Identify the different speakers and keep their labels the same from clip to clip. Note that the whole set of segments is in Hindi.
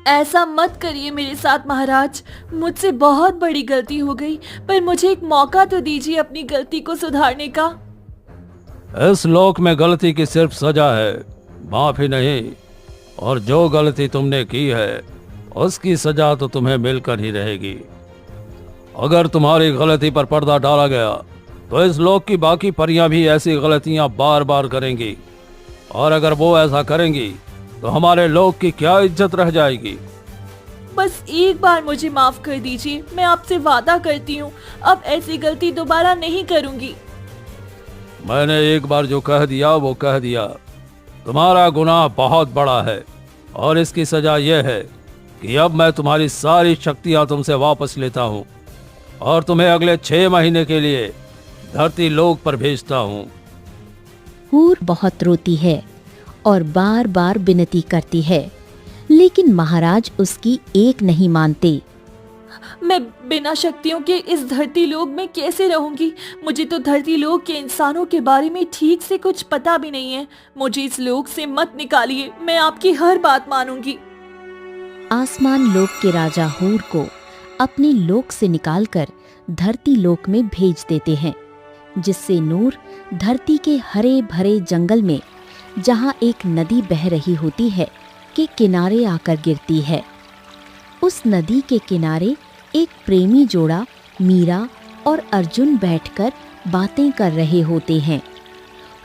Speaker 1: ऐसा मत करिए मेरे साथ महाराज। मुझसे बहुत बड़ी गलती हो गई, पर मुझे एक मौका तो दीजिए अपनी गलती को सुधारने का।
Speaker 2: इस लोक में गलती की सिर्फ सजा है, माफी नहीं। और जो गलती तुमने की है उसकी सजा तो तुम्हें मिलकर ही रहेगी। अगर तुम्हारी गलती पर पर्दा डाला गया तो इस लोक की बाकी परियां भी ऐसी गलतियां बार बार करेंगी, और अगर वो ऐसा करेंगी तो हमारे लोक की क्या इज्जत रह जाएगी।
Speaker 1: बस एक बार मुझे माफ कर दीजिए, मैं आपसे वादा करती हूँ अब ऐसी गलती दोबारा नहीं करूँगी।
Speaker 2: मैंने एक बार जो कह दिया वो कह दिया। तुम्हारा गुनाह बहुत बड़ा है और इसकी सजा यह है कि अब मैं तुम्हारी सारी शक्तियां तुमसे वापस लेता हूँ और तुम्हें अगले 6 महीने के लिए धरती लोक पर भेजता हूँ।
Speaker 3: हूर बहुत रोती है और बार बार विनती करती है, लेकिन महाराज उसकी एक नहीं मानते।
Speaker 1: मैं बिना शक्तियों के इस धरती लोक में कैसे रहूंगी? मुझे तो धरती लोक के इंसानों के बारे में ठीक से कुछ पता भी नहीं है। मुझे इस लोक से मत निकालिए, मैं आपकी हर बात मानूंगी।
Speaker 3: आसमान लोक के राजा हूर को अपने लोक से निकालकर धरती लोक में भेज देते हैं, जिससे नूर धरती के हरे भरे जंगल में, जहाँ एक नदी बह रही होती है, के किनारे आकर गिरती है। उस नदी के किनारे एक प्रेमी जोड़ा मीरा और अर्जुन बैठकर बातें कर रहे होते हैं।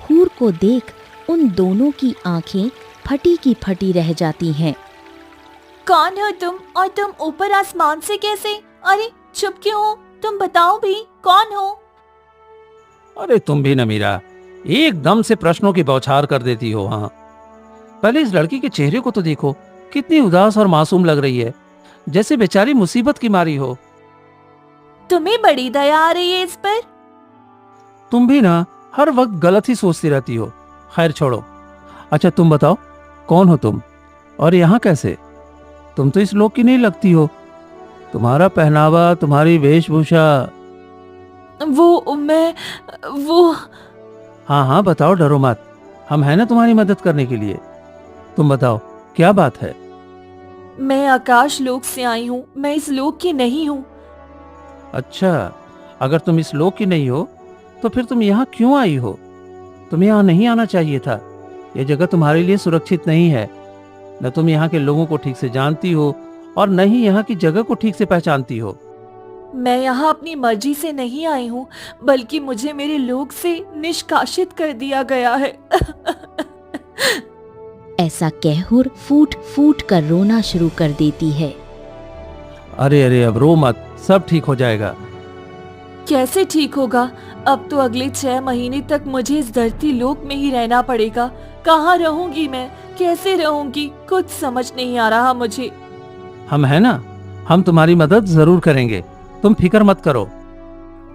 Speaker 3: हूर को देख उन दोनों की आंखें फटी की फटी रह जाती हैं।
Speaker 1: कौन हो तुम, और तुम ऊपर आसमान से कैसे? अरे चुप क्यों हो? तुम बताओ भी, कौन हो?
Speaker 2: अरे तुम भी न मीरा, एकदम से प्रश्नों की बौछार कर देती हो। हाँ, पहले इस लड़की के चेहरे को तो देखो, कितनी उदास और मासूम लग रही है, जैसे बेचारी मुसीबत की मारी हो।
Speaker 1: तुम्हें बड़ी दया आ रही है इस पर?
Speaker 2: तुम भी ना हर वक्त गलत ही सोचती रहती हो। खैर छोड़ो। अच्छा तुम बताओ, कौन हो तुम और यहाँ कैसे? तुम तो इस लोक की नहीं लगती हो। तुम्हारा पहनावा, तुम्हारी वेशभूषा।
Speaker 1: वो
Speaker 2: हाँ हाँ बताओ, डरो मत, हम हैं ना तुम्हारी मदद करने के लिए। तुम बताओ क्या बात है?
Speaker 1: मैं आकाश लोक से आई हूँ, मैं इस लोक की नहीं हूँ।
Speaker 2: अच्छा, अगर तुम इस लोक की नहीं हो तो फिर तुम यहाँ क्यों आई हो? तुम्हें यहाँ नहीं आना चाहिए था। यह जगह तुम्हारे लिए सुरक्षित नहीं है। न तुम यहाँ के लोगों को ठीक से जानती हो और न ही यहाँ की जगह को ठीक से पहचानती हो।
Speaker 1: मैं यहाँ अपनी मर्जी से नहीं आई हूँ, बल्कि मुझे मेरे लोक से निष्कासित कर दिया गया है।
Speaker 3: ऐसा कह हूर फूट फूट कर रोना शुरू कर देती है।
Speaker 2: अरे अरे अब रो मत, सब ठीक हो जाएगा।
Speaker 1: कैसे ठीक होगा? अब तो अगले 6 महीने तक मुझे इस धरती लोक में ही रहना पड़ेगा। कहाँ रहूंगी मैं, कैसे रहूंगी, कुछ समझ नहीं आ रहा मुझे।
Speaker 2: हम है ना, हम तुम्हारी मदद जरूर करेंगे, तुम फिक्र मत करो।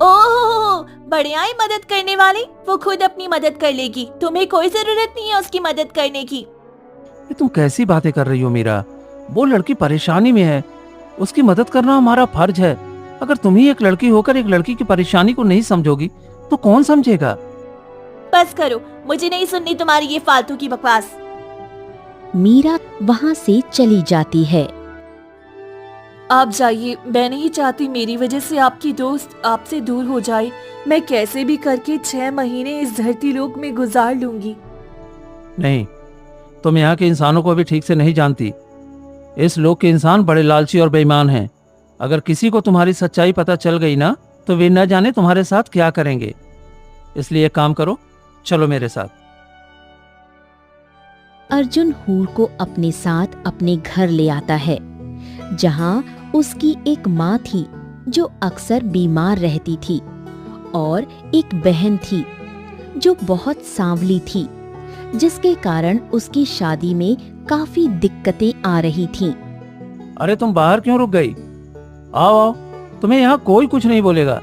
Speaker 1: ओह, बड़े आई मदद करने वाली, वो खुद अपनी मदद कर लेगी, तुम्हें कोई जरूरत नहीं है उसकी मदद करने की।
Speaker 2: ये तुम कैसी बातें कर रही हो मीरा? वो लड़की परेशानी में है, उसकी मदद करना हमारा फर्ज है। अगर तुम ही एक लड़की होकर एक लड़की की परेशानी को नहीं समझोगी तो कौन समझेगा?
Speaker 1: बस करो, मुझे नहीं सुननी तुम्हारी ये फालतू की बकवास।
Speaker 3: मीरा वहाँ से चली जाती है।
Speaker 1: आप जाइए, मैं नहीं चाहती मेरी वजह से आपकी दोस्त आपसे दूर हो जाए। मैं कैसे भी करके 6 महीने इस धरती लोक में गुजार लूंगी।
Speaker 2: नहीं, तुम यहाँ के इंसानों को भी ठीक से नहीं जानती। इस लोक के इंसान बड़े लालची और बेईमान हैं। अगर किसी को तुम्हारी सच्चाई पता चल गई ना तो वे न जाने तुम्हारे साथ क्या करेंगे। इसलिए एक काम करो, चलो मेरे साथ।
Speaker 3: अर्जुन हूर को अपने साथ अपने घर ले आता है, जहाँ उसकी एक माँ थी जो अक्सर बीमार रहती थी, और एक बहन थी जो बहुत सांवली थी, जिसके कारण उसकी शादी में काफी दिक्कतें आ रही थीं।
Speaker 2: अरे तुम बाहर क्यों रुक गई? आओ आओ, तुम्हें यहाँ कोई कुछ नहीं बोलेगा।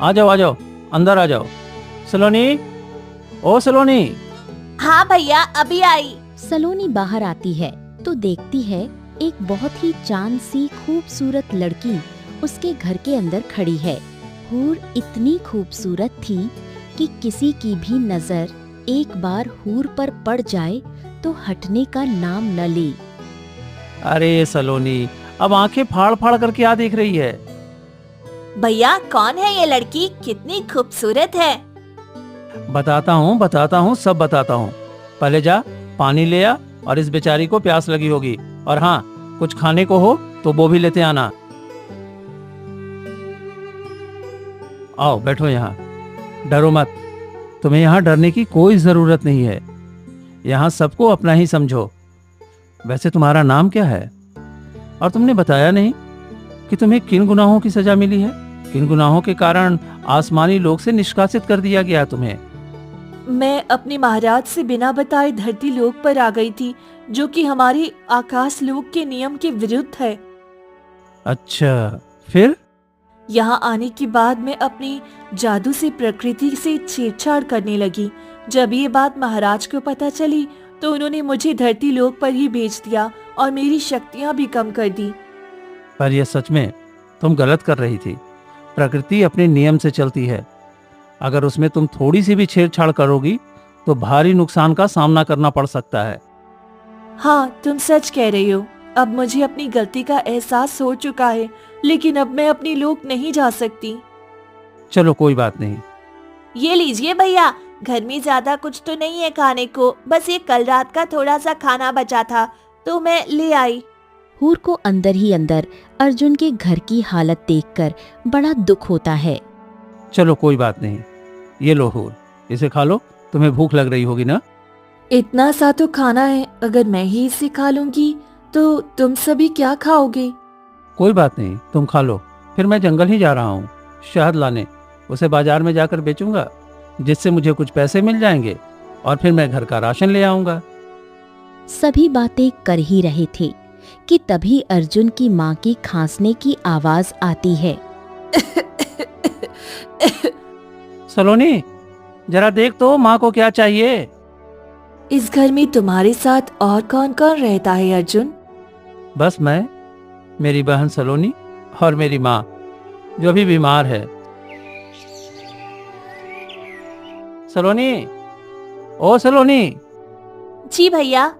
Speaker 2: आ जाओ, अंदर आ जाओ। सलोनी, ओ सलोनी।
Speaker 1: हाँ भैया, अभी आई।
Speaker 3: सलोनी बाहर आती है तो देखती है एक बहुत ही चांद सी खूबसूरत लड़की उसके घर के अंदर खड़ी है। हूर इतनी खूबसूरत थी कि किसी की भी नजर एक बार हूर पर पड़ जाए तो हटने का नाम न ले।
Speaker 4: अरे सलोनी, अब आंखें फाड़ फाड़ कर क्या देख रही है?
Speaker 1: भैया कौन है ये लड़की, कितनी खूबसूरत है।
Speaker 4: बताता हूँ, सब बताता हूँ। पहले जा पानी ले आ, और इस बेचारी को प्यास लगी होगी। और हाँ, कुछ खाने को हो तो वो भी लेते आना। आओ बैठो यहाँ, डरो मत। तुम्हें यहाँ डरने की कोई जरूरत नहीं है। यहाँ सबको अपना ही समझो। वैसे तुम्हारा नाम क्या है? और तुमने बताया नहीं कि तुम्हें किन गुनाहों की सजा मिली है, किन गुनाहों के कारण आसमानी लोक से निष्कासित कर दिया गया तुम्हें?
Speaker 1: मैं अपने महाराज से बिना बताए धरती लोक पर आ गई थी, जो कि हमारे आकाश लोक के नियम के विरुद्ध है।
Speaker 4: अच्छा, फिर?
Speaker 1: यहाँ आने के बाद मैं अपनी जादू से प्रकृति से छेड़छाड़ करने लगी। जब ये बात महाराज को पता चली तो उन्होंने मुझे धरती लोक पर ही भेज दिया और मेरी शक्तियाँ भी कम कर दी।
Speaker 4: पर यह सच में तुम गलत कर रही थी। प्रकृति अपने नियम से चलती है। अगर उसमें तुम थोड़ी सी भी छेड़छाड़ करोगी तो भारी नुकसान का सामना करना पड़ सकता है।
Speaker 1: हाँ, तुम सच कह रही हो। अब मुझे अपनी गलती का एहसास हो चुका है, लेकिन अब मैं अपनी लोक नहीं जा सकती।
Speaker 4: चलो कोई बात नहीं।
Speaker 1: ये लीजिए भैया, घर में ज्यादा कुछ तो नहीं है खाने को, बस ये कल रात का थोड़ा सा खाना बचा था तो मैं ले आई।
Speaker 3: हूर को अंदर ही अंदर अर्जुन के घर की हालत देखकर बड़ा दुख होता है।
Speaker 4: चलो कोई बात नहीं, ये लो हूर, इसे खा लो। तुम्हें भूख लग रही होगी ना?
Speaker 1: इतना सा तो खाना है, अगर मैं ही इसे खा लूंगी तो तुम सभी क्या खाओगे?
Speaker 4: कोई बात नहीं, तुम खा लो। फिर मैं जंगल ही जा रहा हूँ शहद लाने। उसे बाजार में जाकर बेचूंगा, जिससे मुझे कुछ पैसे मिल जाएंगे, और फिर मैं घर का राशन ले आऊंगा।
Speaker 3: सभी बातें कर ही रहे थे कि तभी अर्जुन की माँ की खांसने की आवाज आती है।
Speaker 4: सलोनी, जरा देख तो माँ को क्या चाहिए।
Speaker 1: इस घर में तुम्हारे साथ और कौन कौन रहता है अर्जुन?
Speaker 4: बस मैं, मेरी बहन सलोनी और मेरी माँ, जो अभी बीमार है। सलोनी, ओ सलोनी,
Speaker 1: जी भैया।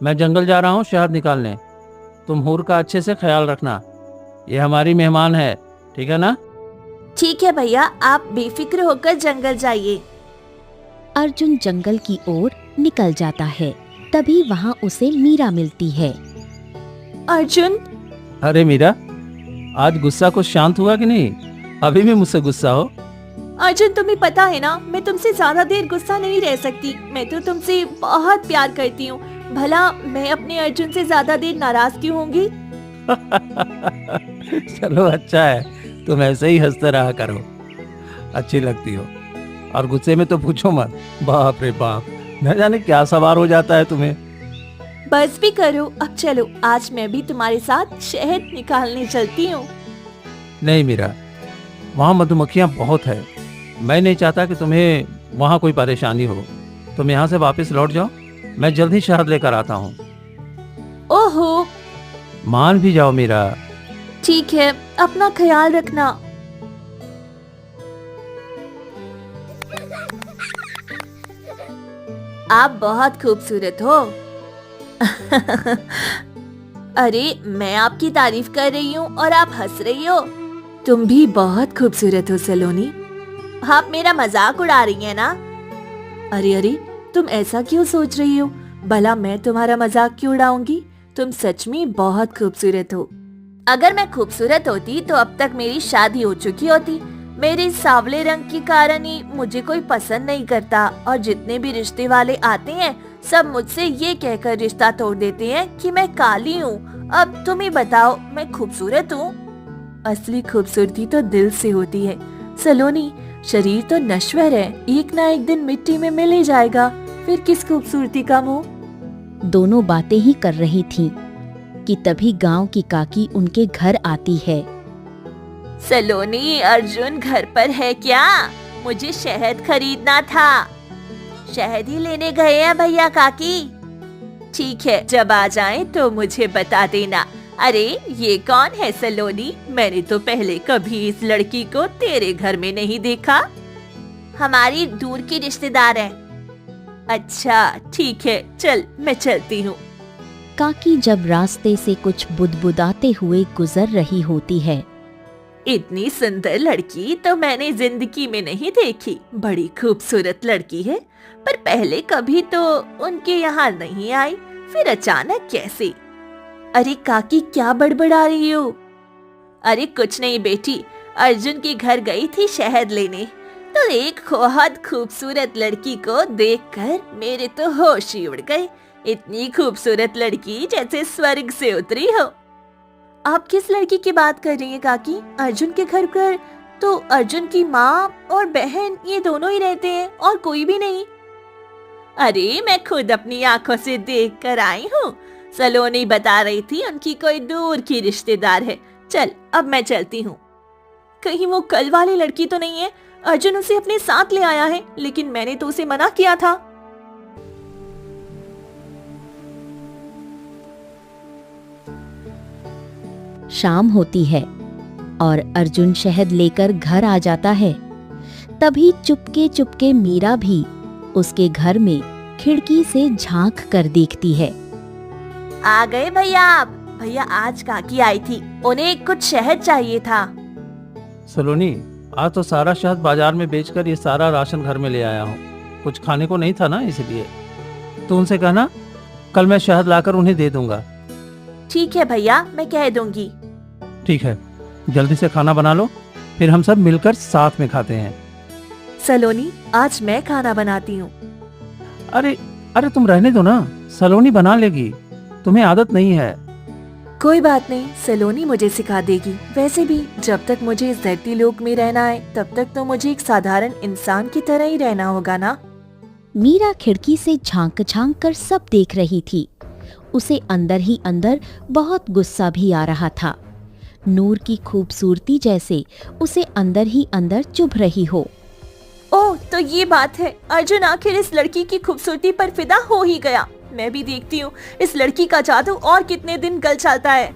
Speaker 4: मैं जंगल जा रहा हूँ शहद निकालने। तुम हूर का अच्छे से ख्याल रखना। ये हमारी मेहमान है, ठीक है ना?
Speaker 1: ठीक है भैया, आप बेफिक्र होकर जंगल जाइए।
Speaker 3: अर्जुन जंगल की ओर निकल जाता है। तभी वहाँ उसे मीरा मिलती है।
Speaker 1: अर्जुन,
Speaker 4: अरे मीरा, आज गुस्सा कुछ शांत हुआ कि नहीं? अभी भी मुझसे गुस्सा हो?
Speaker 1: अर्जुन तुम्हें पता है ना, मैं तुमसे ज्यादा देर गुस्सा नहीं रह सकती। मैं तो तुमसे बहुत प्यार करती हूँ। भला मैं अपने अर्जुन से ज्यादा देर नाराज क्यों होंगी?
Speaker 4: चलो अच्छा है, तुम ऐसे ही हंसते रहा करो, अच्छी लगती हो। और गुस्से में तो पूछो मत, बाप रे बाप, न जाने क्या सवार हो जाता है तुम्हें।
Speaker 1: बस भी करो, अब चलो, आज मैं भी तुम्हारे साथ शहद निकालने चलती हूँ।
Speaker 4: नहीं मीरा, वहाँ मधुमक्खियाँ बहुत है। मैं नहीं चाहता कि तुम्हें वहाँ कोई परेशानी हो। तुम यहाँ से वापस लौट जाओ, मैं जल्द ही शहद लेकर आता हूँ।
Speaker 1: ओहो,
Speaker 4: मान भी जाओ मीरा।
Speaker 1: ठीक है, अपना ख्याल रखना। आप बहुत खूबसूरत हो। अरे, मैं आपकी तारीफ कर रही हूँ और आप हंस रही हो। तुम भी बहुत खूबसूरत हो सलोनी। आप मेरा मजाक उड़ा रही हैं ना? अरे अरे, तुम ऐसा क्यों सोच रही हो? भला मैं तुम्हारा मजाक क्यों उड़ाऊंगी? तुम सच में बहुत खूबसूरत हो। अगर मैं खूबसूरत होती तो अब तक मेरी शादी हो चुकी होती। मेरे सांवले रंग के कारण ही मुझे कोई पसंद नहीं करता, और जितने भी रिश्ते वाले आते हैं सब मुझसे ये कहकर रिश्ता तोड़ देते हैं कि मैं काली हूँ। अब तुम ही बताओ, मैं खूबसूरत हूँ? असली खूबसूरती तो दिल से होती है सलोनी। शरीर तो नश्वर है, एक ना एक दिन मिट्टी में मिल ही जाएगा, फिर किस खूबसूरती का मुंह।
Speaker 3: दोनों बातें ही कर रही थीं कि तभी गांव की काकी उनके घर आती है।
Speaker 1: सलोनी, अर्जुन घर पर है क्या? मुझे शहद खरीदना था। शहद ही लेने गए हैं भैया काकी। ठीक है, जब आ जाएं तो मुझे बता देना। अरे, ये कौन है सलोनी? मैंने तो पहले कभी इस लड़की को तेरे घर में नहीं देखा। हमारी दूर की रिश्तेदार है। अच्छा ठीक है, चल मैं चलती हूँ।
Speaker 3: काकी जब रास्ते से कुछ बुदबुदाते हुए गुजर रही होती है।
Speaker 1: इतनी सुंदर लड़की तो मैंने जिंदगी में नहीं देखी। बड़ी खूबसूरत लड़की है, पर पहले कभी तो उनके यहाँ नहीं आई, फिर अचानक कैसे? अरे काकी, क्या बड़बड़ा रही हो? अरे कुछ नहीं बेटी, अर्जुन के घर गई थी शहद लेने, तो एक बहुत खूबसूरत लड़की को देखकर मेरे तो होश ही उड़ गए। इतनी खूबसूरत लड़की जैसे स्वर्ग से उतरी हो। आप किस लड़की की बात कर रही हैं काकी? अर्जुन के घर पर तो अर्जुन की माँ और बहन ये दोनों ही रहते हैं और कोई भी नहीं। अरे मैं खुद अपनी आंखों से देख कर आई हूँ। सलोनी बता रही थी उनकी कोई दूर की रिश्तेदार है। चल अब मैं चलती हूँ। कहीं वो कल वाली लड़की तो नहीं है? अर्जुन उसे अपने साथ ले आया है, लेकिन मैंने तो उसे मना किया था।
Speaker 3: शाम होती है और अर्जुन शहद लेकर घर आ जाता है। तभी चुपके चुपके मीरा भी उसके घर में खिड़की से झांक कर देखती है।
Speaker 1: आ गए भैया आप? भैया आज काकी आई थी, उन्हें कुछ शहद चाहिए था।
Speaker 4: सलोनी, आज तो सारा शहद बाजार में बेचकर ये सारा राशन घर में ले आया हूँ। कुछ खाने को नहीं था ना, इसलिए। तो उनसे कहना कल मैं शहद लाकर उन्हें दे दूंगा।
Speaker 1: ठीक है भैया, मैं कह दूंगी।
Speaker 4: ठीक है, जल्दी से खाना बना लो, फिर हम सब मिलकर साथ में खाते हैं।
Speaker 1: सलोनी, आज मैं खाना बनाती हूँ।
Speaker 4: अरे अरे तुम रहने दो ना, सलोनी बना लेगी, तुम्हें आदत नहीं है।
Speaker 1: कोई बात नहीं, सलोनी मुझे सिखा देगी। वैसे भी जब तक मुझे इस धरती लोक में रहना है, तब तक तो मुझे एक साधारण इंसान की तरह ही रहना होगा ना।
Speaker 3: मीरा खिड़की से झांक झांक कर सब देख रही थी। उसे अंदर ही अंदर बहुत गुस्सा भी आ रहा था। नूर की खूबसूरती जैसे उसे अंदर ही अंदर चुभ रही हो।
Speaker 1: ओह, तो ये बात है। अर्जुन आखिर इस लड़की की खूबसूरती पर फिदा हो ही गया। मैं भी देखती हूँ इस लड़की का जादू और कितने दिन गल चलता है।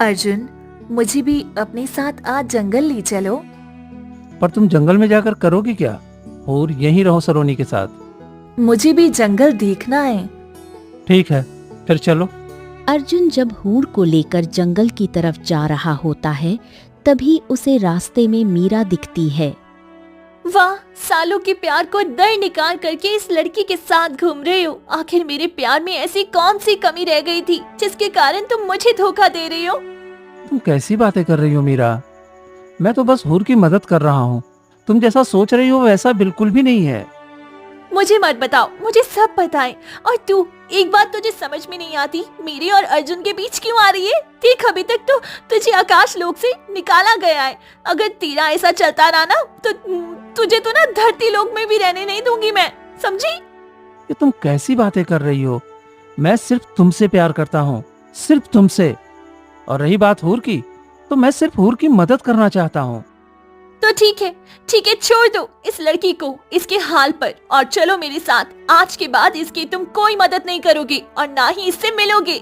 Speaker 1: अर्जुन, मुझे भी अपने साथ आज जंगल ले चलो।
Speaker 4: पर तुम जंगल में जाकर करोगी क्या? और यहीं रहो सलोनी के साथ।
Speaker 1: मुझे भी जंगल देखना है।
Speaker 4: ठीक है, फिर चलो।
Speaker 3: अर्जुन जब हूर को लेकर जंगल की तरफ जा रहा होता है, तभी उसे रास्ते में मीरा दिखती है।
Speaker 1: वाह, सालों के प्यार को दर निकाल करके इस लड़की के साथ घूम रहे हो। आखिर मेरे प्यार में ऐसी कौन सी कमी रह गई थी जिसके कारण तुम मुझे धोखा दे रही हो?
Speaker 4: तुम कैसी बातें कर रही हो मीरा? मैं तो बस हूर की मदद कर रहा हूँ। तुम जैसा सोच रही हो वैसा बिल्कुल भी नहीं है।
Speaker 1: मुझे मत बताओ, मुझे सब पता है। और तू, एक बात तुझे समझ में नहीं आती, मेरे और अर्जुन के बीच क्यों आ रही है? देख, अभी तक तो तुझे आकाश लोक से निकाला गया है। अगर तेरा ऐसा चलता रहा ना, तो तुझे तो ना धरती लोक में भी रहने नहीं दूंगी मैं, समझी?
Speaker 4: ये तुम कैसी बातें कर रही हो? मैं सिर्फ तुमसे प्यार करता हूँ, सिर्फ तुमसे। और रही बात हूर की, तो मैं सिर्फ हूर की मदद करना चाहता हूँ।
Speaker 1: तो ठीक है, छोड़ दो इस लड़की को इसके हाल पर और चलो मेरे साथ। आज के बाद इसकी तुम कोई मदद नहीं करोगे और ना ही इससे मिलोगे।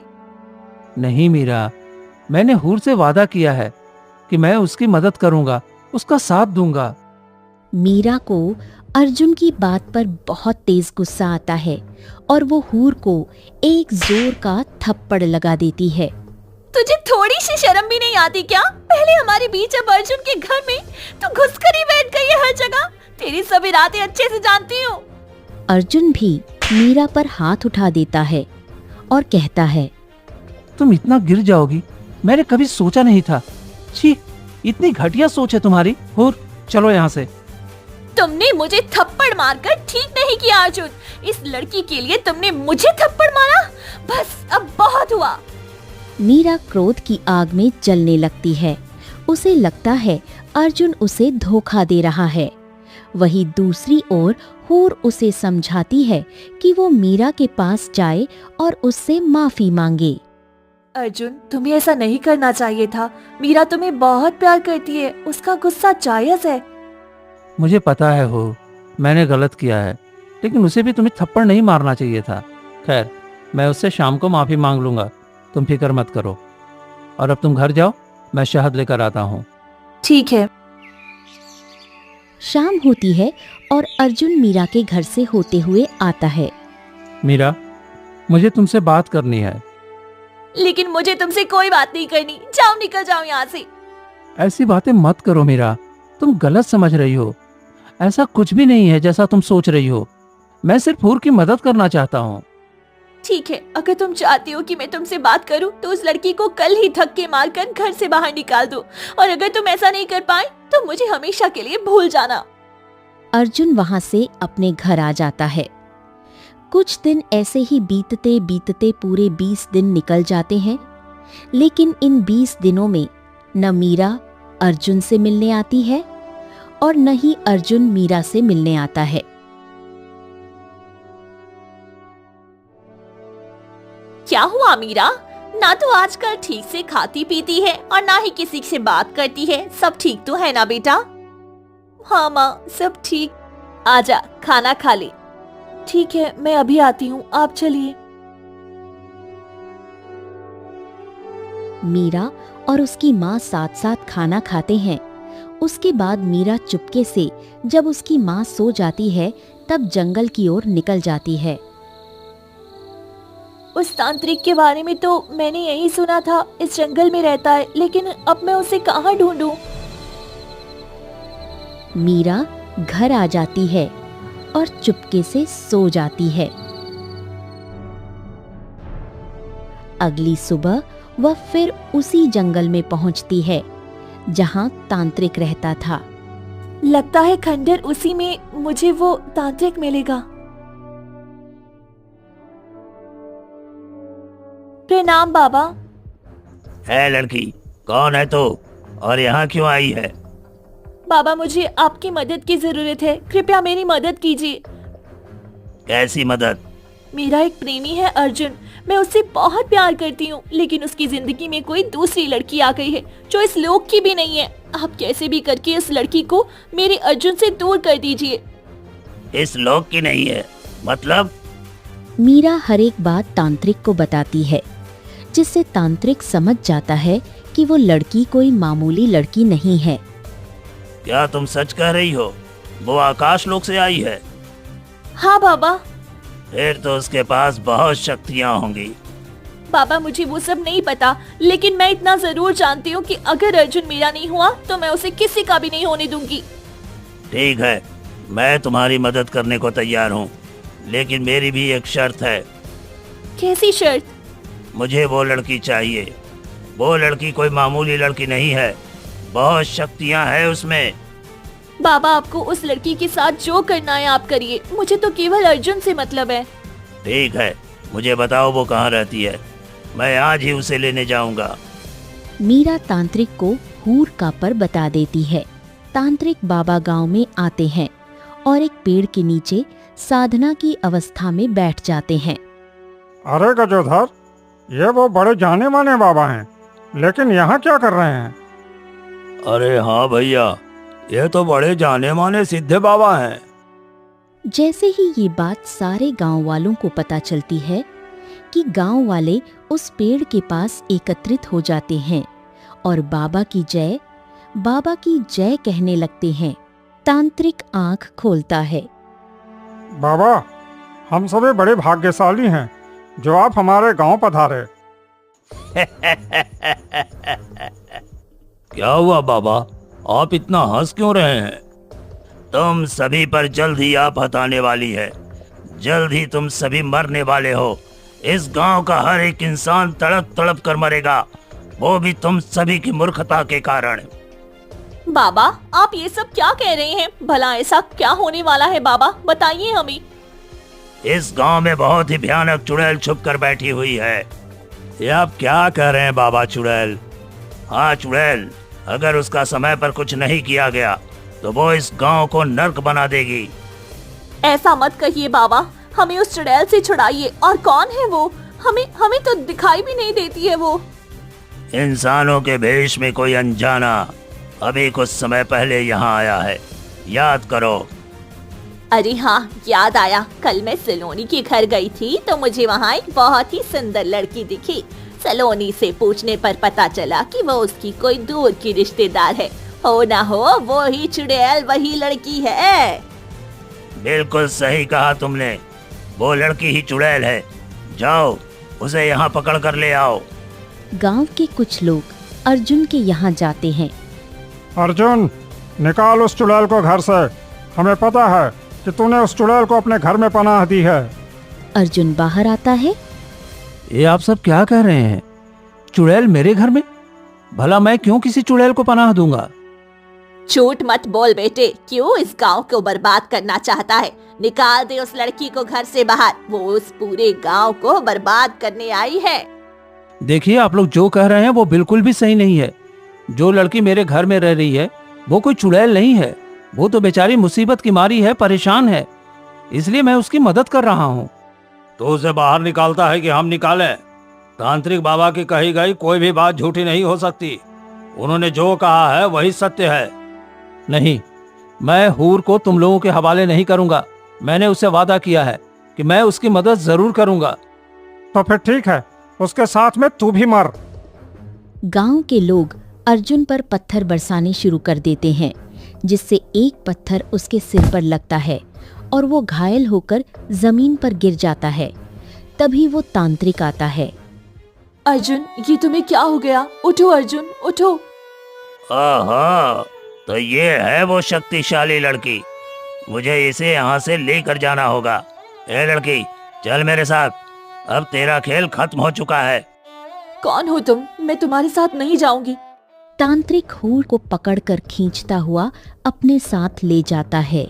Speaker 4: नहीं मीरा, मैंने हूर से वादा किया है कि मैं उसकी मदद करूंगा, उसका साथ दूंगा।
Speaker 3: मीरा को अर्जुन की बात पर बहुत तेज गुस्सा आता है और वो हूर को एक जोर का थप्पड़ लगा देती है।
Speaker 1: तुझे थोड़ी सी शर्म भी नहीं आती क्या? पहले हमारे बीच, अब अर्जुन के घर में तो घुसकर ही बैठ गई है हर जगह। तेरी सब इरादे अच्छे से जानती हूँ।
Speaker 3: अर्जुन भी मीरा पर हाथ उठा देता है और कहता है,
Speaker 4: तुम इतना गिर जाओगी मैंने कभी सोचा नहीं था। छी, इतनी घटिया सोच है तुम्हारी। हूर, चलो यहाँ से।
Speaker 1: तुमने मुझे थप्पड़ मारकर ठीक नहीं किया अर्जुन। इस लड़की के लिए तुमने मुझे थप्पड़ मारा? बस अब बहुत हुआ।
Speaker 3: मीरा क्रोध की आग में जलने लगती है। उसे लगता है अर्जुन उसे धोखा दे रहा है। वहीं दूसरी ओर हूर उसे समझाती है कि वो मीरा के पास जाए और उससे माफी मांगे।
Speaker 1: अर्जुन, तुम्हें ऐसा नहीं करना चाहिए था। मीरा तुम्हें बहुत प्यार करती है, उसका गुस्सा जायज है।
Speaker 4: मुझे पता है हूर, मैंने गलत किया है, लेकिन उसे भी तुम्हें थप्पड़ नहीं मारना चाहिए था। खैर, मैं उससे शाम को माफी मांग लूंगा, तुम फिक्र मत करो। और अब तुम घर जाओ, मैं शहद लेकर आता हूँ।
Speaker 1: ठीक है।
Speaker 3: शाम होती है और अर्जुन मीरा के घर से होते हुए आता है।
Speaker 4: मीरा, मुझे तुमसे बात करनी है।
Speaker 1: लेकिन मुझे तुमसे कोई बात नहीं करनी, जाओ निकल जाओ यहाँ से।
Speaker 4: ऐसी बातें मत करो मीरा, तुम गलत समझ रही हो। ऐसा कुछ भी नहीं है जैसा तुम सोच रही हो। मैं सिर्फ हूर की मदद करना चाहता हूँ।
Speaker 1: ठीक है, अगर तुम चाहती हो कि मैं तुमसे बात करूं तो उस लड़की को कल ही धक्के मारकर घर से बाहर निकाल दो, और अगर तुम ऐसा नहीं कर पाए तो मुझे हमेशा के लिए भूल जाना।
Speaker 3: अर्जुन वहां से अपने घर आ जाता है। कुछ दिन ऐसे ही बीतते बीतते पूरे 20 दिन निकल जाते हैं, लेकिन इन 20 दिनों में न मीरा अर्जुन से मिलने आती है और न ही अर्जुन मीरा से मिलने आता है।
Speaker 1: क्या हुआ मीरा? ना तो आजकल ठीक से खाती पीती है और ना ही किसी से बात करती है। सब ठीक तो है ना बेटा? हाँ माँ, सब ठीक। आजा, खाना खा ले। ठीक है, मैं अभी आती हूँ, आप चलिए।
Speaker 3: मीरा और उसकी माँ साथ साथ खाना खाते हैं। उसके बाद मीरा चुपके से जब उसकी माँ सो जाती है तब जंगल की ओर निकल जाती है।
Speaker 1: उस तांत्रिक के बारे में तो मैंने यही सुना था, इस जंगल में रहता है, लेकिन अब मैं उसे कहाँ ढूंढूं?
Speaker 3: मीरा घर आ जाती है और चुपके से सो जाती है। अगली सुबह वह फिर उसी जंगल में पहुंचती है जहां तांत्रिक रहता था।
Speaker 1: लगता है खंडर उसी में मुझे वो तांत्रिक मिलेगा। प्रणाम बाबा।
Speaker 2: है लड़की, कौन है तू और यहाँ क्यों आई है?
Speaker 1: बाबा, मुझे आपकी मदद की जरूरत है, कृपया मेरी मदद कीजिए।
Speaker 2: कैसी मदद?
Speaker 1: मेरा एक प्रेमी है अर्जुन, मैं उससे बहुत प्यार करती हूँ, लेकिन उसकी जिंदगी में कोई दूसरी लड़की आ गई है जो इस लोक की भी नहीं है। आप कैसे भी करके इस लड़की को मेरे अर्जुन से दूर कर दीजिए।
Speaker 2: इस लोक की नहीं है मतलब?
Speaker 3: मीरा हर एक बात तांत्रिक को बताती है, जिससे तांत्रिक समझ जाता है कि वो लड़की कोई मामूली लड़की नहीं है।
Speaker 2: क्या तुम सच कह रही हो? वो आकाश लोक से आई है?
Speaker 1: हाँ बाबा।
Speaker 2: फिर तो उसके पास बहुत शक्तियाँ होंगी।
Speaker 1: बाबा, मुझे वो सब नहीं पता, लेकिन मैं इतना जरूर जानती हूँ कि अगर अर्जुन मेरा नहीं हुआ तो मैं उसे किसी का भी नहीं होने दूंगी।
Speaker 2: ठीक है, मैं तुम्हारी मदद करने को तैयार हूँ, लेकिन मेरी भी एक शर्त है।
Speaker 1: कैसी शर्त?
Speaker 2: मुझे वो लड़की चाहिए। वो लड़की कोई मामूली लड़की नहीं है, बहुत शक्तियाँ हैं उसमें।
Speaker 1: बाबा, आपको उस लड़की के साथ जो करना है आप करिए, मुझे तो केवल अर्जुन से मतलब है।
Speaker 2: ठीक है, मुझे बताओ वो कहाँ रहती है, मैं आज ही उसे लेने जाऊंगा।
Speaker 3: मीरा तांत्रिक को हूर का पर बता देती है। तांत्रिक बाबा गांव में आते हैं और एक पेड़ के नीचे साधना की अवस्था में बैठ जाते हैं।
Speaker 5: अरे गजोधर, ये वो बड़े जाने माने बाबा हैं, लेकिन यहाँ क्या कर रहे हैं?
Speaker 2: अरे हाँ भैया, ये तो बड़े जाने माने सिद्धे बाबा हैं।
Speaker 3: जैसे ही ये बात सारे गांव वालों को पता चलती है कि गांव वाले उस पेड़ के पास एकत्रित हो जाते हैं और बाबा की जय कहने लगते हैं। तांत्रिक आंख खोलता है।
Speaker 5: बाबा, हम सभी बड़े भाग्यशाली हैं जो आप हमारे गांव पधारे।
Speaker 2: क्या हुआ बाबा, आप इतना हंस क्यों रहे हैं? तुम सभी पर जल्द ही आफत आने वाली है, जल्द ही तुम सभी मरने वाले हो। इस गांव का हर एक इंसान तड़प तड़प कर मरेगा, वो भी तुम सभी की मूर्खता के कारण।
Speaker 1: बाबा, आप ये सब क्या कह रहे हैं? भला ऐसा क्या होने वाला है बाबा, बताइए हमें।
Speaker 2: इस गांव में बहुत ही भयानक चुड़ैल छुप कर बैठी हुई है। ये आप क्या कह रहे हैं बाबा? चुड़ैल? हाँ चुड़ैल, अगर उसका समय पर कुछ नहीं किया गया तो वो इस गांव को नर्क बना देगी।
Speaker 1: ऐसा मत कहिए बाबा, हमें उस चुड़ैल से छुड़ाइए। और कौन है वो? हमें तो दिखाई भी नहीं देती है वो।
Speaker 2: इंसानों के भेष में कोई अनजाना अभी कुछ समय पहले यहाँ आया है, याद करो।
Speaker 1: अरे हाँ, याद आया। कल मैं सलोनी के घर गई थी तो मुझे वहाँ एक बहुत ही सुंदर लड़की दिखी। सलोनी से पूछने पर पता चला कि वो उसकी कोई दूर की रिश्तेदार है। हो ना हो वो ही चुड़ैल वही लड़की है।
Speaker 6: बिल्कुल सही कहा तुमने, वो लड़की ही चुड़ैल है। जाओ उसे यहाँ पकड़ कर ले आओ।
Speaker 3: गांव के कुछ लोग अर्जुन के यहाँ जाते हैं।
Speaker 5: अर्जुन, निकाल उस चुड़ैल को घर से। हमें पता है कि तूने उस चुड़ैल को अपने घर में पनाह दी है।
Speaker 3: अर्जुन बाहर आता है।
Speaker 4: ये आप सब क्या कह रहे हैं? चुड़ैल मेरे घर में? भला मैं क्यों किसी चुड़ैल को पनाह दूंगा?
Speaker 1: झूठ मत बोल बेटे, क्यों इस गांव को बर्बाद करना चाहता है? निकाल दे उस लड़की को घर से बाहर, वो उस पूरे गांव को बर्बाद करने आई है।
Speaker 4: देखिए, आप लोग जो कह रहे हैं वो बिल्कुल भी सही नहीं है। जो लड़की मेरे घर में रह रही है वो कोई चुड़ैल नहीं है। वो तो बेचारी मुसीबत की मारी है, परेशान है, इसलिए मैं उसकी मदद कर रहा हूँ।
Speaker 2: तो उसे बाहर निकालता है कि हम निकालें? तांत्रिक बाबा की कही गई कोई भी बात झूठी नहीं हो सकती। उन्होंने जो कहा है वही सत्य है।
Speaker 4: नहीं, मैं हूर को तुम लोगों के हवाले नहीं करूंगा। मैंने उससे वादा किया है कि मैं उसकी मदद जरूर करूंगा।
Speaker 5: तो फिर ठीक है, उसके साथ में तू भी मर।
Speaker 3: गांव के लोग अर्जुन पर पत्थर बरसाने शुरू कर देते हैं, जिससे एक पत्थर उसके सिर पर लगता है और वो घायल होकर जमीन पर गिर जाता है। तभी वो तांत्रिक आता है।
Speaker 1: अर्जुन, ये तुम्हें क्या हो गया? उठो अर्जुन, उठो।
Speaker 6: ओहो, तो ये है वो शक्तिशाली लड़की। मुझे इसे यहाँ से लेकर जाना होगा। ए लड़की, चल मेरे साथ, अब तेरा खेल खत्म हो चुका है।
Speaker 1: कौन हो तुम? मैं तुम्हारे साथ नहीं जाऊंगी।
Speaker 3: तांत्रिक हूर को पकड़कर खींचता हुआ अपने साथ ले जाता है।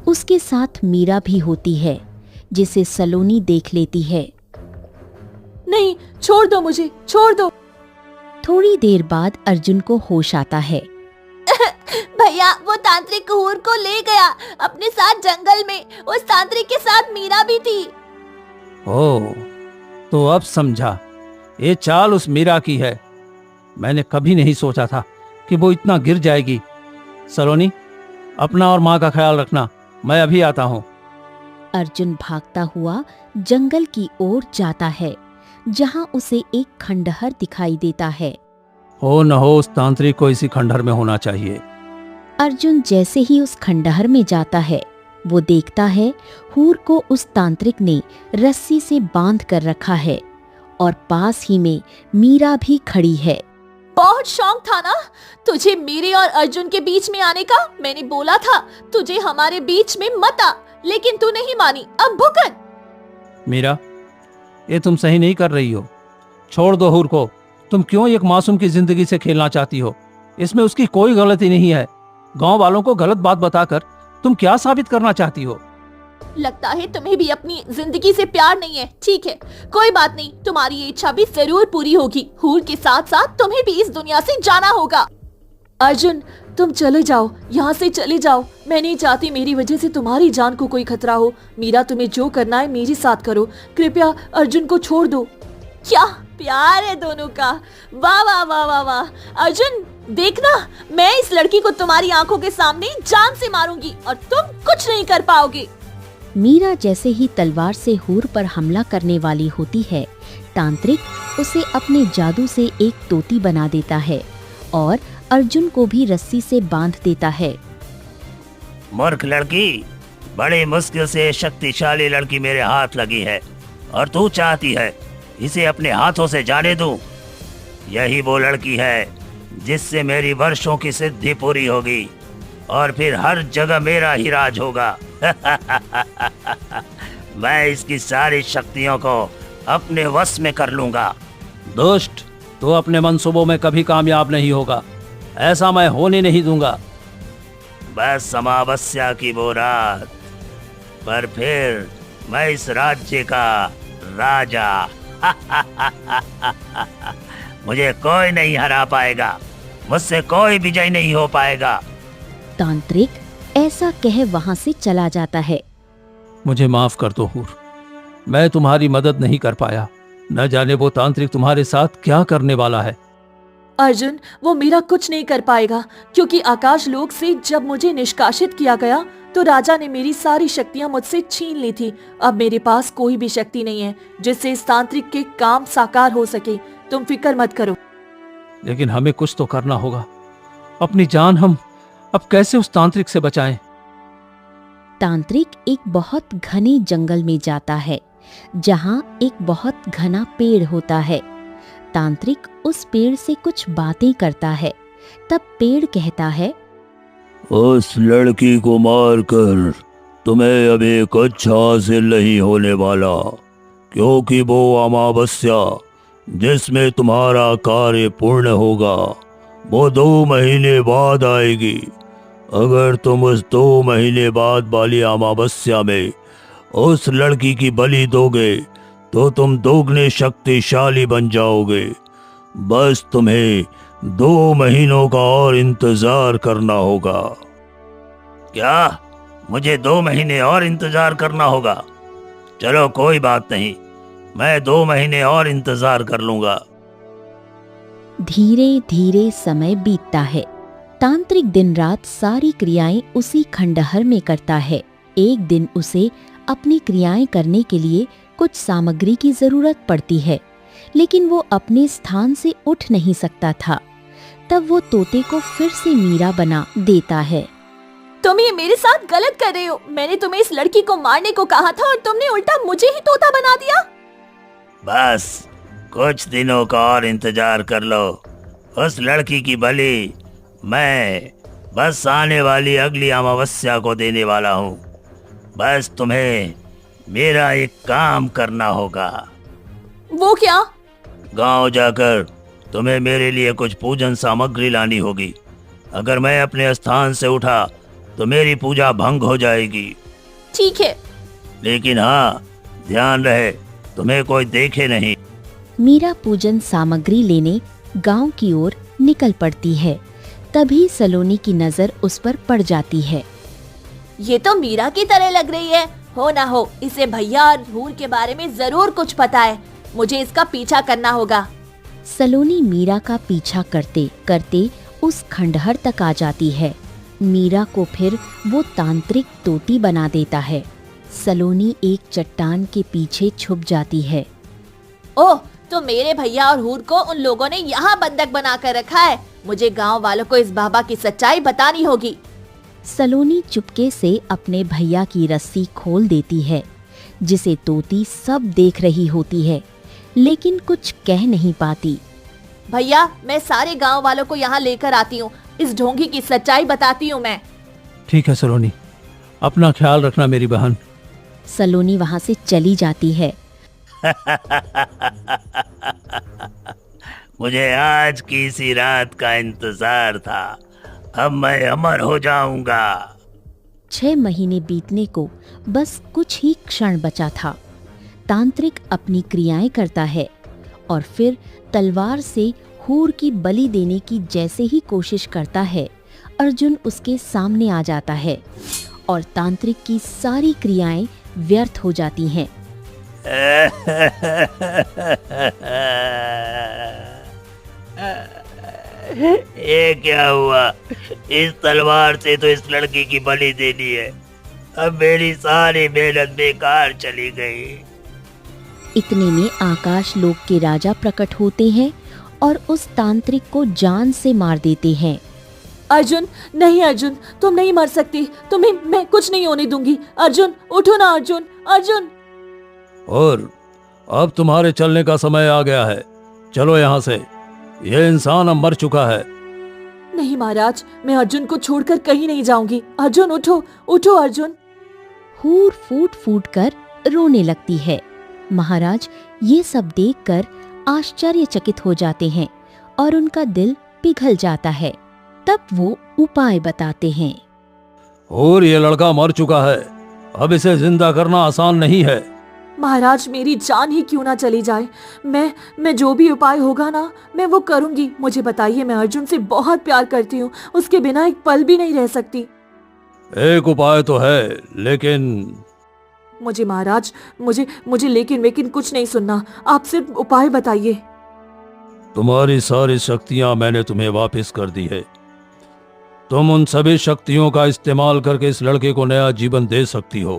Speaker 3: उसके साथ मीरा भी होती है, जिसे सलोनी देख लेती है।
Speaker 1: नहीं, छोड़ दो मुझे, छोड़ दो।
Speaker 3: थोड़ी देर बाद अर्जुन को होश आता है।
Speaker 1: भैया, वो तांत्रिक हूर को ले गया अपने साथ जंगल में। उस तांत्रिक के साथ मीरा भी थी।
Speaker 4: ओह, तो अब समझा, ये चाल उस मीरा की है। मैंने कभी नहीं सोचा था कि वो इतना गिर जाएगी। सलोनी, अपना और माँ का ख्याल रखना, मैं अभी आता हूँ।
Speaker 3: अर्जुन भागता हुआ जंगल की ओर जाता है, जहाँ उसे एक खंडहर दिखाई देता है।
Speaker 4: हो न हो उस तांत्रिक को इसी खंडहर में होना चाहिए।
Speaker 3: अर्जुन जैसे ही उस खंडहर में जाता है, वो देखता है हूर को उस तांत्रिक ने रस्सी से बांध कर रखा है और पास ही में मीरा भी खड़ी है।
Speaker 1: बहुत शौक था ना तुझे मेरे और अर्जुन के बीच में आने का? मैंने बोला था तुझे हमारे बीच में मत आ, लेकिन तू नहीं मानी। अब भुगत।
Speaker 4: मीरा, ये तुम सही नहीं कर रही हो। छोड़ दो हूर को। तुम क्यों एक मासूम की जिंदगी से खेलना चाहती हो? इसमें उसकी कोई गलती नहीं है। गांव वालों को गलत बात बताकर तुम क्या साबित करना चाहती हो?
Speaker 1: लगता है तुम्हें भी अपनी जिंदगी से प्यार नहीं है। ठीक है, कोई बात नहीं, तुम्हारी ये इच्छा भी जरूर पूरी होगी। हूर के साथ साथ तुम्हें भी इस दुनिया से जाना होगा। अर्जुन, तुम चले जाओ, यहाँ से चले जाओ। मैं नहीं चाहती मेरी वजह से तुम्हारी जान को कोई खतरा हो। मीरा, तुम्हें जो करना है मेरे साथ करो। कृपया अर्जुन को छोड़ दो। क्या प्यार है दोनों का! वाह वाह वाह वाह वाह। अर्जुन, देखना, मैं इस लड़की को तुम्हारी आंखों के सामने जान से मारूंगी और तुम कुछ नहीं कर पाओगे।
Speaker 3: मीरा जैसे ही तलवार से हूर पर हमला करने वाली होती है, तांत्रिक उसे अपने जादू से एक तोती बना देता है और अर्जुन को भी रस्सी से बांध देता है।
Speaker 6: मूर्ख लड़की, बड़ी मुश्किल से शक्तिशाली लड़की मेरे हाथ लगी है और तू चाहती है इसे अपने हाथों से जाने दूं। यही वो लड़की है जिससे मेरी वर्षों की सिद्धि पूरी होगी और फिर हर जगह मेरा ही राज होगा। मैं इसकी सारी शक्तियों को अपने वश में कर लूंगा।
Speaker 4: दुष्ट, तो अपने मंसूबों में कभी कामयाब नहीं होगा। ऐसा मैं होने नहीं दूंगा।
Speaker 6: बस अमावस्या की वो रात, पर फिर मैं इस राज्य का राजा। मुझे कोई नहीं हरा पाएगा, मुझसे कोई विजय नहीं हो पाएगा।
Speaker 3: तांत्रिक ऐसा कह वहां से चला जाता है।
Speaker 4: मुझे माफ कर दो हूर, मैं तुम्हारी मदद नहीं कर पाया। न जाने वो तांत्रिक तुम्हारे साथ क्या करने वाला है।
Speaker 1: अर्जुन, वो मेरा कुछ नहीं कर पाएगा, क्योंकि आकाश लोक से जब मुझे निष्कासित किया गया तो राजा ने मेरी सारी शक्तियां मुझसे छीन ली थी। अब मेरे पास कोई भी शक्ति नहीं है जिससे इस तांत्रिक के काम साकार हो सके। तुम फिक्र मत करो।
Speaker 4: लेकिन हमें कुछ तो करना होगा। अपनी जान हम अब कैसे उस तांत्रिक से बचाएं?
Speaker 3: तांत्रिक एक बहुत घने जंगल में जाता है जहां एक बहुत घना पेड़ होता है। तांत्रिक उस पेड़ से कुछ बातें करता है। तब पेड़ कहता है,
Speaker 6: उस लड़की को मारकर तुम्हें अभी कुछ हासिल नहीं होने वाला, क्योंकि वो अमावस्या जिसमें तुम्हारा कार्य पूर्ण होगा वो 2 महीने बाद आएगी। अगर तुम उस 2 महीने बाद वाली अमावस्या में उस लड़की की बलि दोगे तो तुम दोगुने शक्तिशाली बन जाओगे। बस तुम्हें 2 महीनों का और इंतजार करना होगा। क्या मुझे 2 महीने और इंतजार करना होगा? चलो कोई बात नहीं, मैं 2 महीने और इंतजार कर लूंगा।
Speaker 3: धीरे धीरे समय बीतता है। तांत्रिक दिन रात सारी क्रियाएं उसी खंडहर में करता है। एक दिन उसे अपनी क्रियाएं करने के लिए कुछ सामग्री की जरूरत पड़ती है, लेकिन वो अपने स्थान से उठ नहीं सकता था। तब वो तोते को फिर से मीरा बना देता है।
Speaker 1: तुम ये मेरे साथ गलत कर रहे हो। मैंने तुम्हें इस लड़की को मारने को कहा था और तुमने उल्टा मुझे ही तोता बना दिया।
Speaker 6: बस कुछ दिनों का और इंतजार कर लो। उस लड़की की बलि मैं बस आने वाली अगली अमावस्या को देने वाला हूँ। बस तुम्हें मेरा एक काम करना होगा।
Speaker 1: वो क्या?
Speaker 6: गांव जाकर तुम्हें मेरे लिए कुछ पूजन सामग्री लानी होगी। अगर मैं अपने स्थान से उठा तो मेरी पूजा भंग हो जाएगी।
Speaker 1: ठीक है।
Speaker 6: लेकिन हाँ, ध्यान रहे तुम्हें कोई देखे नहीं।
Speaker 3: मीरा पूजन सामग्री लेने गांव की ओर निकल पड़ती है। तभी सलोनी की नजर उस पर पड़ जाती है।
Speaker 1: ये तो मीरा की तरह लग रही है। हो ना हो इसे भैया और हूर के बारे में जरूर कुछ पता है। मुझे इसका पीछा करना होगा।
Speaker 3: सलोनी मीरा का पीछा करते करते उस खंडहर तक आ जाती है। मीरा को फिर वो तांत्रिक तोती बना देता है। सलोनी एक चट्टान के पीछे छुप जाती है।
Speaker 1: ओह, तो मेरे भैया और हूर को उन लोगों ने यहाँ बंधक बना कर रखा है। मुझे गांव वालों को इस बाबा की सच्चाई बतानी होगी।
Speaker 3: सलोनी चुपके से अपने भैया की रस्सी खोल देती है, जिसे तोती सब देख रही होती है, लेकिन कुछ कह नहीं पाती।
Speaker 1: भैया, मैं सारे गांव वालों को यहाँ लेकर आती हूँ। इस ढोंगी की सच्चाई बताती हूँ मैं।
Speaker 4: ठीक है सलोनी, अपना ख्याल रखना मेरी बहन।
Speaker 3: सलोनी वहाँ से चली जाती है।
Speaker 6: मुझे आज की इसी रात का इंतजार था। अब मैं अमर हो जाऊंगा।
Speaker 3: 6 महीने बीतने को बस कुछ ही क्षण बचा था। तांत्रिक अपनी क्रियाएं करता है और फिर तलवार से हूर की बलि देने की जैसे ही कोशिश करता है, अर्जुन उसके सामने आ जाता है और तांत्रिक की सारी क्रियाएं व्यर्थ हो जाती हैं।
Speaker 6: ये क्या हुआ? इस तलवार से तो इस लड़की की बलि देनी है। अब मेरी सारी मेहनत बेकार चली गई।
Speaker 3: इतने में आकाश लोक के राजा प्रकट होते हैं और उस तांत्रिक को जान से मार देते हैं।
Speaker 1: अर्जुन, नहीं अर्जुन, तुम नहीं मर सकती। तुम्हें मैं कुछ नहीं होने दूंगी। अर्जुन, उठो ना अर्जुन। अर्जुन।
Speaker 2: और अब तुम्हारे चलने का समय आ गया है। चलो यहाँ से। यह इंसान अब मर चुका है।
Speaker 1: नहीं महाराज, मैं अर्जुन को छोड़कर कहीं नहीं जाऊंगी। अर्जुन उठो, उठो अर्जुन।
Speaker 3: हूर फूट फूट कर रोने लगती है। महाराज ये सब देखकर आश्चर्यचकित हो जाते हैं और उनका दिल पिघल जाता है। तब वो उपाय बताते हैं।
Speaker 2: और ये लड़का मर चुका है, अब इसे जिंदा करना आसान नहीं है।
Speaker 1: महाराज, मेरी जान ही क्यों ना चली जाए, मैं जो भी उपाय होगा ना, मैं वो करूंगी। मुझे बताइए, मैं अर्जुन से बहुत प्यार करती हूँ। उसके बिना एक पल भी नहीं रह सकती।
Speaker 2: एक उपाय तो है, लेकिन
Speaker 1: मुझे महाराज, मुझे लेकिन कुछ नहीं सुनना। आप सिर्फ उपाय बताइए।
Speaker 2: तुम्हारी सारी शक्तियां मैंने तुम्हें वापस कर दी है। तुम उन सभी शक्तियों का इस्तेमाल करके इस लड़के को नया जीवन दे सकती हो,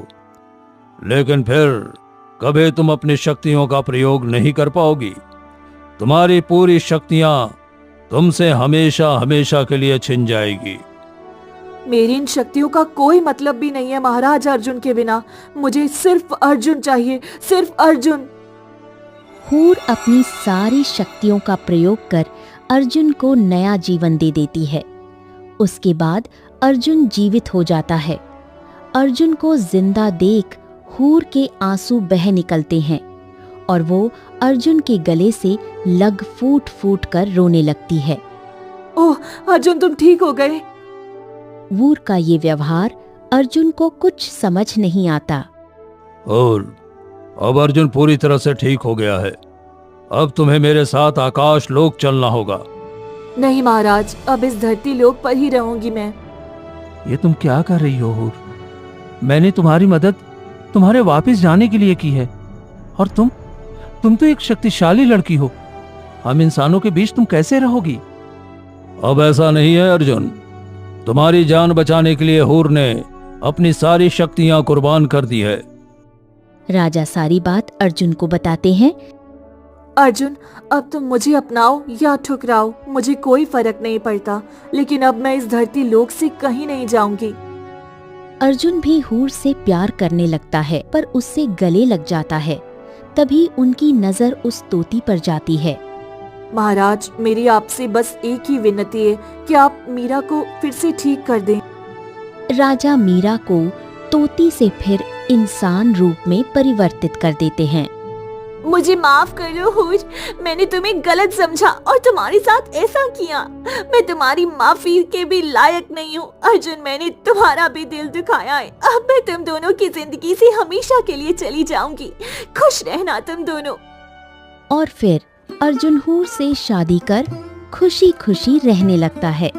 Speaker 2: लेकिन फिर कभी तुम अपनी शक्तियों का प्रयोग नहीं कर पाओगी। तुम्हारी पूरी शक्तियां तुमसे हमेशा हमेशा के लिए छिन जाएगी।
Speaker 1: मेरी इन शक्तियों का कोई मतलब भी नहीं है महाराज अर्जुन के बिना। मुझे सिर्फ अर्जुन चाहिए, सिर्फ अर्जुन।
Speaker 3: हूर अपनी सारी शक्तियों का प्रयोग कर अर्जुन को नया जीवन दे देती है। उसके बाद अर्जुन जीवित हो जाता है। अर्जुन को जिंदा देख हूर के आंसू बह निकलते हैं और वो अर्जुन के गले से लग फूट फूट कर रोने लगती है।
Speaker 1: ओह अर्जुन, तुम ठीक हो गए?
Speaker 3: वूर का ये व्यवहार अर्जुन को कुछ समझ नहीं आता।
Speaker 2: और अब अर्जुन पूरी तरह से ठीक हो गया है। अब तुम्हें मेरे साथ आकाश लोक चलना होगा।
Speaker 1: नहीं महाराज, अब इस धरती लोक पर ही रहूंगी मैं।
Speaker 4: ये तुम क्या कर रही हो हूर? मैंने तुम्हारी मदद तुम्हारे वापस जाने के लिए की है, और तुम तो एक शक्तिशाली लड़की हो। हम इंसानों के बीच तुम कैसे रहोगी?
Speaker 2: अब ऐसा नहीं है अर्जुन। तुम्हारी जान बचाने के लिए हूर ने अपनी सारी शक्तियां कुर्बान कर दी है।
Speaker 3: राजा सारी बात अर्जुन को बताते हैं।
Speaker 1: अर्जुन, अब तुम मुझे अपनाओ या ठुकराओ, मुझे कोई फर्क नहीं पड़ता, लेकिन अब मैं इस धरती लोक से कहीं नहीं जाऊंगी।
Speaker 3: अर्जुन भी हूर से प्यार करने लगता है, पर उससे गले लग जाता है। तभी उनकी नजर उस तोती पर जाती है।
Speaker 1: महाराज, मेरी आपसे बस एक ही विनती है कि आप मीरा को फिर से ठीक कर दें।
Speaker 3: राजा मीरा को तोती से फिर इंसान रूप में परिवर्तित कर देते हैं।
Speaker 1: मुझे माफ कर दो हूर, मैंने तुम्हें गलत समझा और तुम्हारे साथ ऐसा किया। मैं तुम्हारी माफी के भी लायक नहीं हूँ। अर्जुन, मैंने तुम्हारा भी दिल दुखाया है। अब मैं तुम दोनों की जिंदगी से हमेशा के लिए चली जाऊंगी। खुश रहना तुम दोनों।
Speaker 3: और फिर अर्जुन हूर से शादी कर खुशी खुशी रहने लगता है।